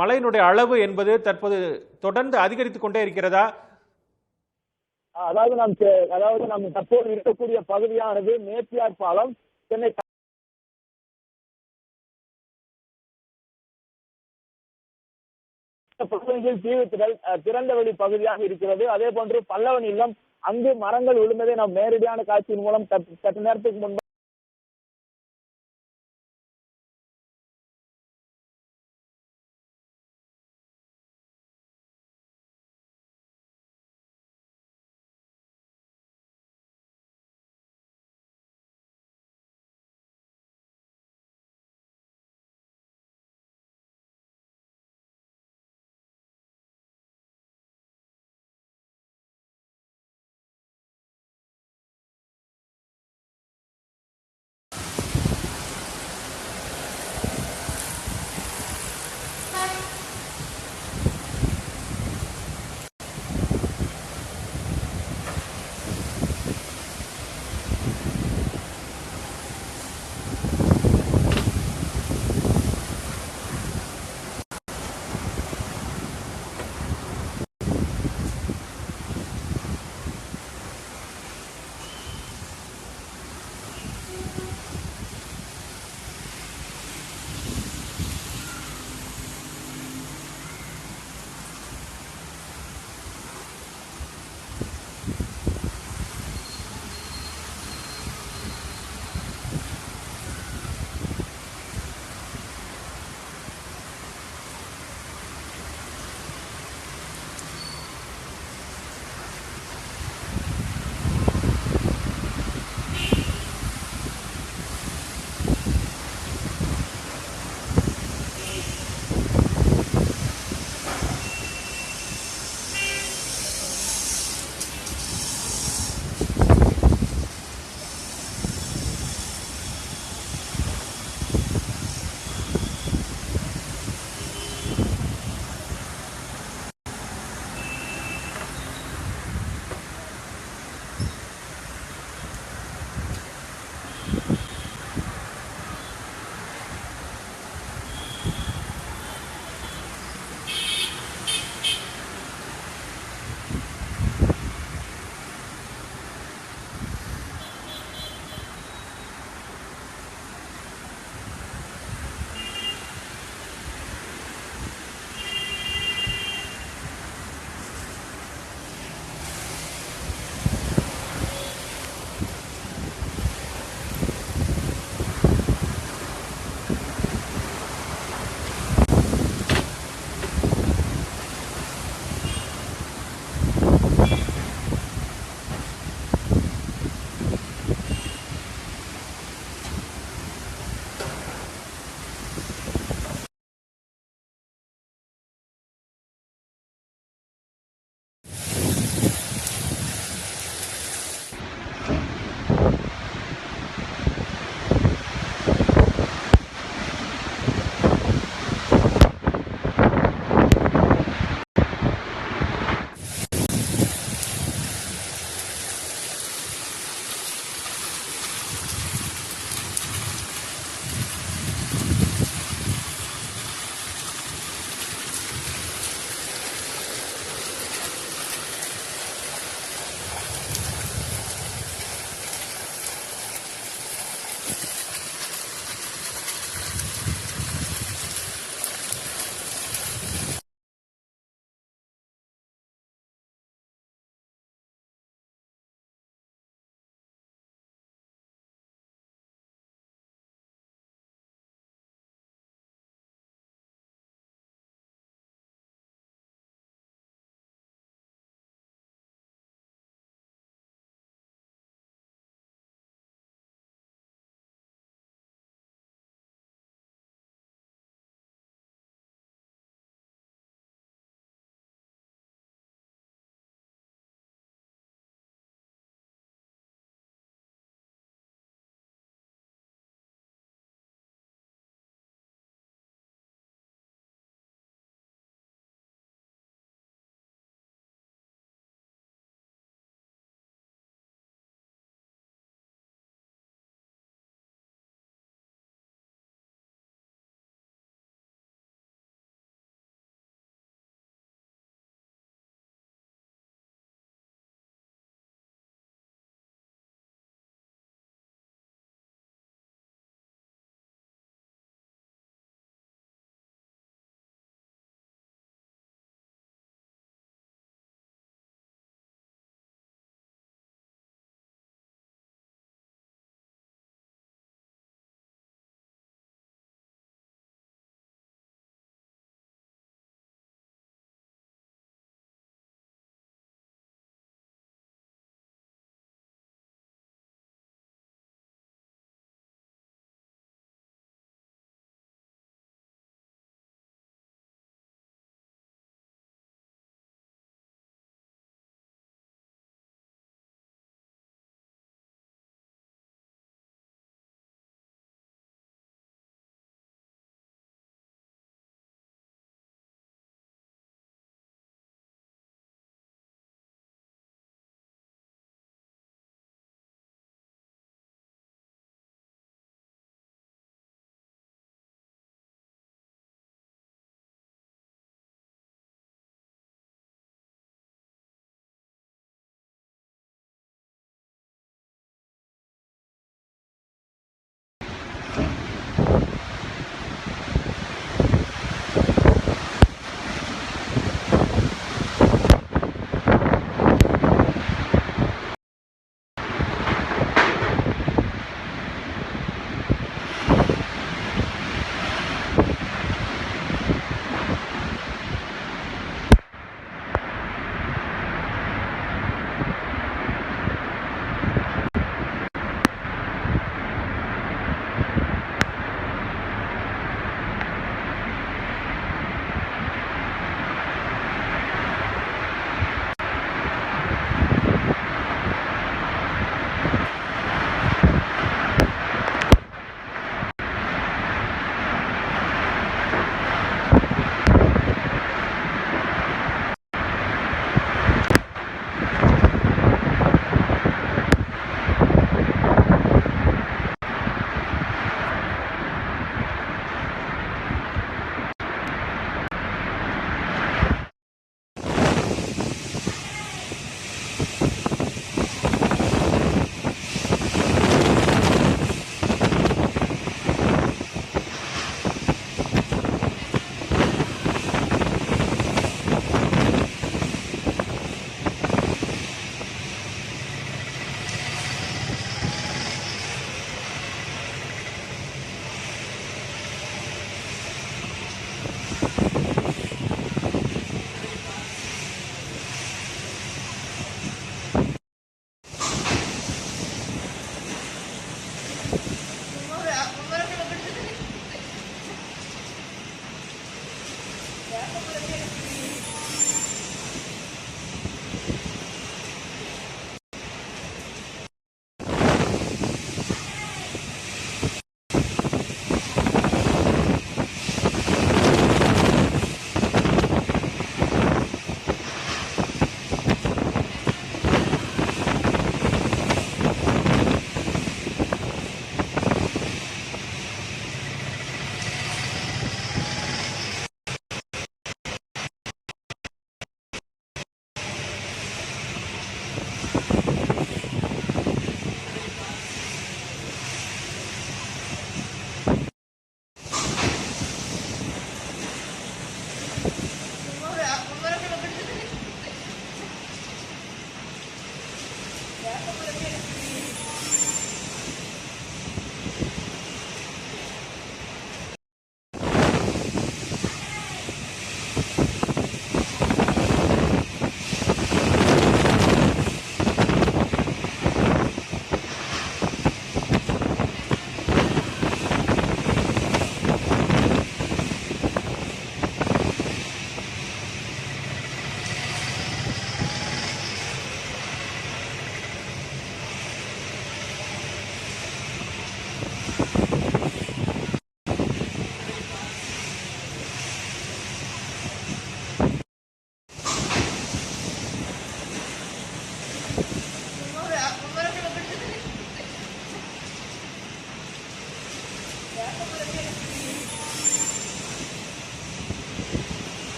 மழையினுடைய அளவு என்பது தற்போது தொடர்ந்து அதிகரித்துக் கொண்டே இருக்கிறதா? அதாவது நாம் தற்போது இருக்கக்கூடிய பகுதியானது நேப்பியார் பாலம், சென்னை பகுதியில் தீவுத்திடல் திறந்தவெளி பகுதியாக இருக்கிறது. அதே போன்று பல்லவன் இல்லம், அங்கு மரங்கள் விழுந்ததை நாம் நேரடியான காட்சியின் மூலம் சற்று நேரத்துக்கு முன்பு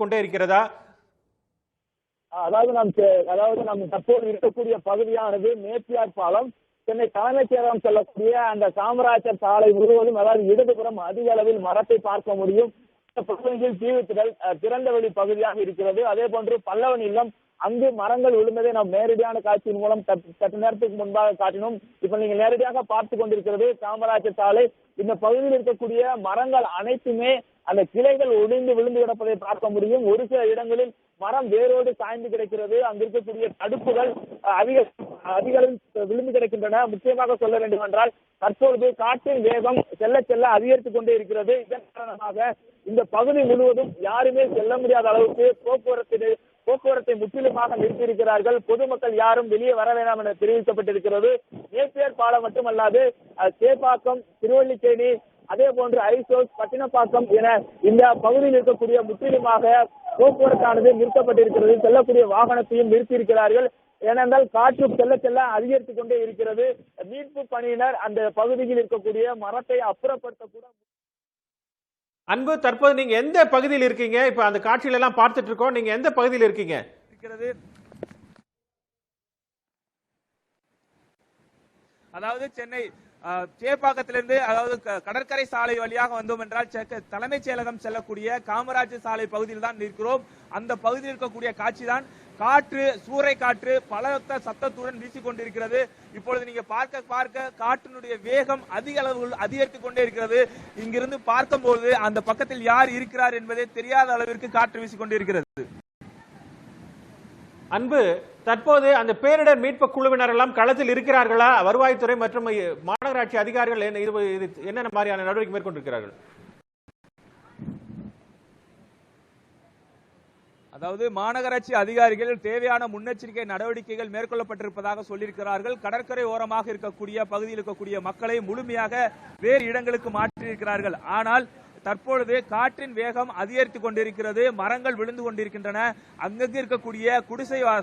கொண்டே இருக்கிறதா? அதாவது நாம் தற்போது இருக்கக்கூடிய பகுதியானது நேப்பியார் பாலம், சென்னை தலைமைச் செயலகம் செல்லக்கூடிய அந்த காமராஜர் சாலை முழுவதும், அதாவது இடதுபுறம் அதிக அளவில் மரத்தை பார்க்க முடியும். இந்த பகுதியில் தீவுத்திடல் திறந்தவெளி பகுதியாக இருக்கிறது. அதே போன்று பல்லவன் இல்லம், அங்கு மரங்கள் விழுந்ததை நாம் நேரடியான காட்சியின் மூலம் சற்று நேரத்துக்கு முன்பாக காட்டினோம். இப்ப நீங்க நேரடியாக பார்த்து கொண்டிருக்கிறது காமராஜர் சாலை. இந்த பகுதியில் இருக்கக்கூடிய மரங்கள் அனைத்துமே அந்த கிளைகள் ஒடிந்து விழுந்து கிடப்பதை பார்க்க முடியும். ஒரு சில இடங்களில் மரம் வேரோடு சாய்ந்து கிடக்கிறது. அங்கு இருக்கக்கூடிய தடுப்புகள் அதிக விழுந்து கிடக்கின்றன. முக்கியமாக சொல்ல வேண்டும் என்றால் தற்பொழுது காற்றின் வேகம் செல்ல செல்ல அதிகரித்துக் கொண்டே இருக்கிறது. இதன் காரணமாக இந்த பகுதி முழுவதும் யாருமே செல்ல முடியாத அளவுக்கு போக்குவரத்தை முற்றிலுமாக நிறுத்தியிருக்கிறார்கள். பொதுமக்கள் யாரும் வெளியே வர வேண்டாம் என தெரிவிக்கப்பட்டிருக்கிறது. நேப்பியர் பாலம் மட்டுமல்லாது சேப்பாக்கம், திருவல்லிக்கேணி, அதே போன்று ஐசோஸ், பட்டினப்பாக்கம் என இந்த பகுதியில் இருக்கக்கூடிய முற்றிலுமாக போக்குவரத்தானது நிறுத்தப்பட்டிருக்கிறது. செல்லக்கூடிய வாகனத்தையும் நிறுத்தியிருக்கிறார்கள். ஏனென்றால் காற்று செல்ல செல்ல அதிகரித்துக் கொண்டே இருக்கிறது. மீட்பு பணியினர் அந்த பகுதியில் இருக்கக்கூடிய மரத்தை அப்புறப்படுத்தக்கூட. அன்பு, தற்போது நீங்க எந்த பகுதியில் இருக்கீங்க? இப்ப அந்த காட்சியில எல்லாம் பார்த்துட்டு இருக்கோம். நீங்க எந்த பகுதியில் இருக்கீங்க? அதாவது சென்னை சேப்பாக்கத்திலிருந்து, அதாவது கடற்கரை சாலை வழியாக வந்தோம் என்றால் தலைமைச் செயலகம் செல்லக்கூடிய காமராஜர் சாலை பகுதியில் தான் இருக்கிறோம். அந்த பகுதியில் இருக்கக்கூடிய காட்சி தான். காற்று, சூறை காற்று பலத்த சத்தத்துடன் வீசிக் கொண்டிருக்கிறது. இப்பொழுது நீங்க பார்க்க காற்றினுடைய வேகம் அதிக அளவில் அதிகரித்துக் கொண்டே இருக்கிறது. இங்கிருந்து பார்க்கும்போது அந்த பக்கத்தில் யார் இருக்கிறார் என்பதே தெரியாத அளவிற்கு காற்று வீசிக் கொண்டிருக்கிறது. அன்பு, தற்போது அந்த பேரிடர் மீட்பு குழுவினர் எல்லாம் களத்தில் இருக்கிறார்களா? வருவாய்த்துறை மற்றும் மாநகராட்சி அதிகாரிகள் என்னென்ன மாதிரியான நடவடிக்கை மேற்கொண்டிருக்கிறார்கள்? அதாவது மாநகராட்சி அதிகாரிகள் தேவையான முன்னெச்சரிக்கை நடவடிக்கைகள் மேற்கொள்ளப்பட்டிருப்பதாக சொல்லியிருக்கிறார்கள். கடற்கரை ஓரமாக இருக்கக்கூடிய பகுதியில் இருக்கக்கூடிய மக்களை முழுமையாக வேறு இடங்களுக்கு மாற்றியிருக்கிறார்கள். ஆனால் தற்பொழுது காற்றின் வேகம் அதிகரித்துக் கொண்டிருக்கிறது. மரங்கள் விழுந்து கொண்டிருக்கின்றன. அங்கங்கு இருக்கக்கூடிய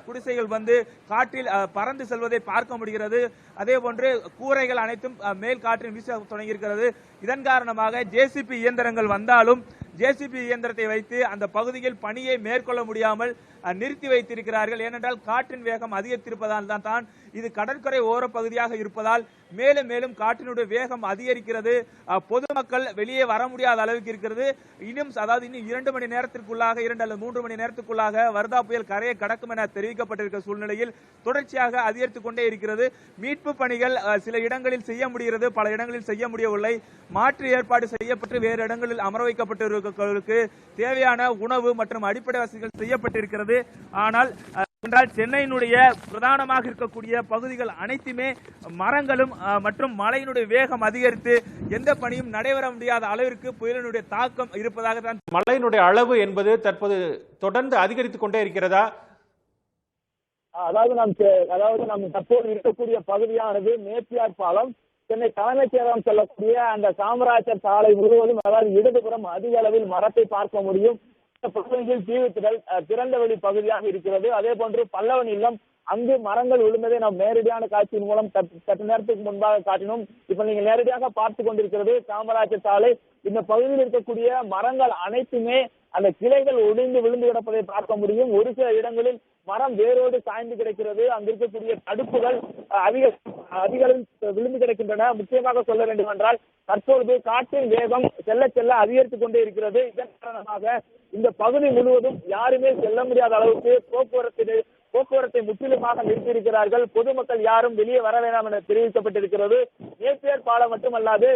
குடிசைகள் வந்து காற்றில் பறந்து செல்வதை பார்க்க முடிகிறது. அதே போன்று கூரைகள் அனைத்தும் மேல் காற்றில் வீச தொடங்கியிருக்கிறது. இதன் காரணமாக ஜேசிபி இயந்திரங்கள் வந்தாலும் ஜேசிபி இயந்திரத்தை வைத்து அந்த பகுதியில் பணியை மேற்கொள்ள முடியாமல் நிறுத்தி வைத்திருக்கிறார்கள். ஏனென்றால் காற்றின் வேகம் அதிகரித்திருப்பதால் தான் இது கடற்கரை ஓர பகுதியாக இருப்பதால் மேலும் மேலும் காற்றினுடைய வேகம் அதிகரிக்கிறது. பொதுமக்கள் வெளியே வர முடியாத அளவுக்கு இருக்கிறது. இன்னும் 2 மணி நேரத்திற்குள்ளாக 2 அல்லது 3 மணி நேரத்திற்குள்ளாக வர்தா புயல் கரையை கடக்கும் என தெரிவிக்கப்பட்டிருக்கிற சூழ்நிலையில் தொடர்ச்சியாக அதிகரித்துக் கொண்டே இருக்கிறது. மீட்பு பணிகள் சில இடங்களில் செய்ய முடிகிறது, பல இடங்களில் செய்ய முடியவில்லை. மாற்று ஏற்பாடு செய்யப்பட்டு வேறு இடங்களில் அமர வைக்கப்பட்டிருக்கிறவர்களுக்கு தேவையான உணவு மற்றும் அடிப்படை வசதிகள் செய்யப்பட்டிருக்கிறது. ஆனால் சென்னையினுடைய பிரதானமாக இருக்கக்கூடிய பகுதிகள் அனைத்துமே மரங்களும் மற்றும் மழையினுடைய வேகம் அதிகரித்து எந்த பணியும் நடைபெற முடியாத அளவிற்கு புயலினுடைய தாக்கம் இருப்பதாக தான். மழையினுடைய அளவு என்பது தற்போது தொடர்ந்து அதிகரித்துக் கொண்டே இருக்கிறதா? அதாவது நாம் தற்போது இருக்கக்கூடிய பகுதியானது நேப்பியார் பாலம் சென்னை தலைமைச் செயலகம் செல்லக்கூடிய அந்த காமராஜர் சாலை முழுவதும், அதாவது இடதுபுறம் அதிக அளவில் மரத்தை பார்க்க முடியும். பகுதியில் தீவுத்திடல் திறந்தவெளி பகுதியாக இருக்கிறது. அதே போன்று பல்லவன் இல்லம், அங்கு மரங்கள் விழுந்ததை நாம் நேரடியான காட்சியின் மூலம் சற்று நேரத்துக்கு முன்பாக காட்டினோம். இப்ப நீங்க நேரடியாக பார்த்து கொண்டிருக்கிறது காமராஜர் சாலை. இந்த பகுதியில் இருக்கக்கூடிய மரங்கள் அனைத்துமே அந்த கிளைகள் ஒடிந்து விழுந்து கிடப்பதை பார்க்க முடியும். ஒரு சில இடங்களில் மரம் வேரோடு சாய்ந்து கிடக்கிறது. அங்கு இருக்கக்கூடிய தடுப்புகள் அதிக விழுந்து கிடக்கின்றன. முக்கியமாக சொல்ல வேண்டும் என்றால் தற்பொழுது காற்றின் வேகம் செல்ல செல்ல அதிகரித்துக் கொண்டே இருக்கிறது. இதன் காரணமாக இந்த பகுதி முழுவதும் யாருமே செல்ல முடியாத அளவுக்கு போக்குவரத்தை முற்றிலுமாக நிறுத்தியிருக்கிறார்கள். பொதுமக்கள் யாரும் வெளியே வர வேண்டாம் என தெரிவிக்கப்பட்டிருக்கிறது. நேப்பியர் பாலம் மட்டுமல்லாது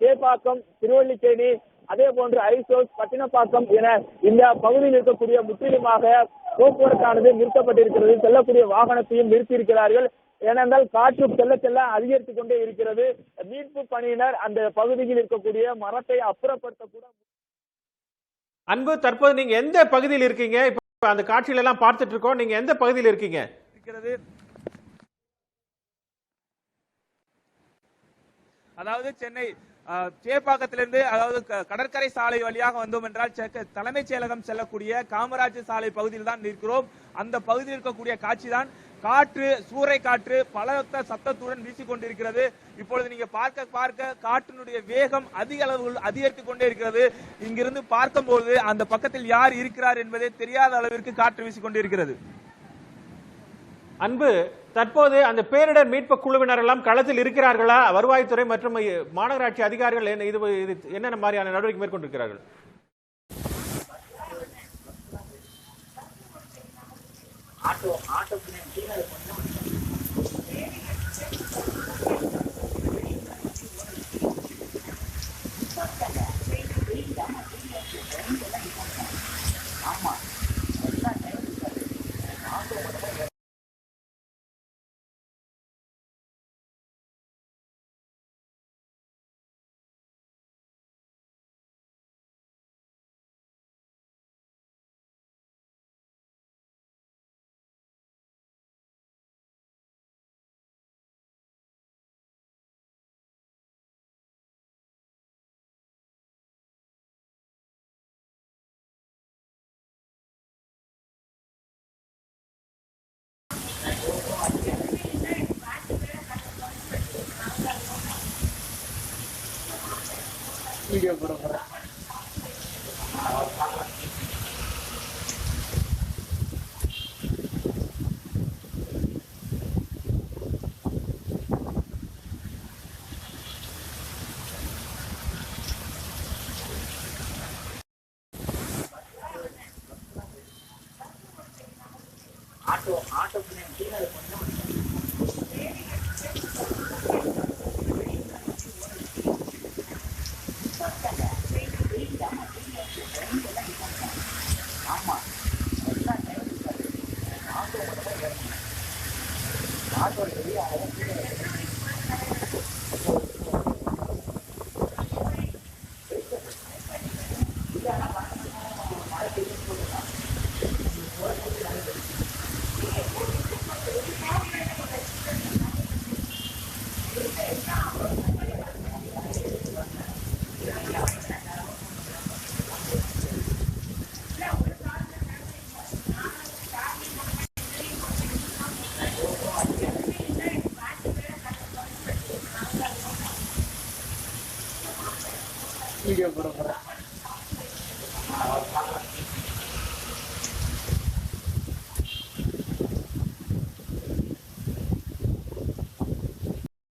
சேப்பாக்கம், திருவல்லிக்கேணி, அதே போன்று ஐசோஸ், பட்டினப்பாக்கம் என இந்த பகுதியில் இருக்கக்கூடிய முற்றிலுமாக போக்குவரத்தானது நிறுத்தப்பட்டிருக்கிறது. செல்லக்கூடிய வாகனத்தையும் நிறுத்தியிருக்கிறார்கள். ஏனென்றால் காற்று செல்ல செல்ல அதிகரித்துக் கொண்டே இருக்கிறது. மீட்பு பணியினர் அந்த பகுதியில் இருக்கக்கூடிய மரத்தை அப்புறப்படுத்தக்கூட. அன்பு, தற்போது நீங்க எந்த பகுதியில் இருக்கீங்க? இப்ப அந்த காட்சியில எல்லாம் பார்த்துட்டு இருக்கோம். நீங்க எந்த பகுதியில் இருக்கீங்க? அதாவது சென்னை சேப்பாக்கத்திலிருந்து, அதாவது கடற்கரை சாலை வழியாக வந்தோம் என்றால் தலைமைச் செயலகம் செல்லக்கூடிய காமராஜர் சாலை பகுதியில் தான் நிற்கிறோம். அந்த பகுதியில் இருக்கக்கூடிய காட்சி தான். காற்று, சூறை காற்று பலத்த சத்தத்துடன் வீசிக்கொண்டிருக்கிறது. இப்பொழுது நீங்க பார்க்க காற்றினுடைய வேகம் அதிக அளவில் அதிகரித்துக் கொண்டே இருக்கிறது. இங்கிருந்து பார்க்கும்போது அந்த பக்கத்தில் யார் இருக்கிறார் என்பதே தெரியாத அளவிற்கு காற்று வீசிக்கொண்டிருக்கிறது. அன்பு, தற்போது அந்த பேரிடர் மீட்பு குழுவினர் எல்லாம் களத்தில் இருக்கிறார்களா? வருவாய்த்துறை மற்றும் மாநகராட்சி அதிகாரிகள் என்னென்ன மாதிரியான நடவடிக்கை மேற்கொண்டிருக்கிறார்கள்? வீடியோ போடுறேன். ஆட்டோ வீடியோ போடுறேன்.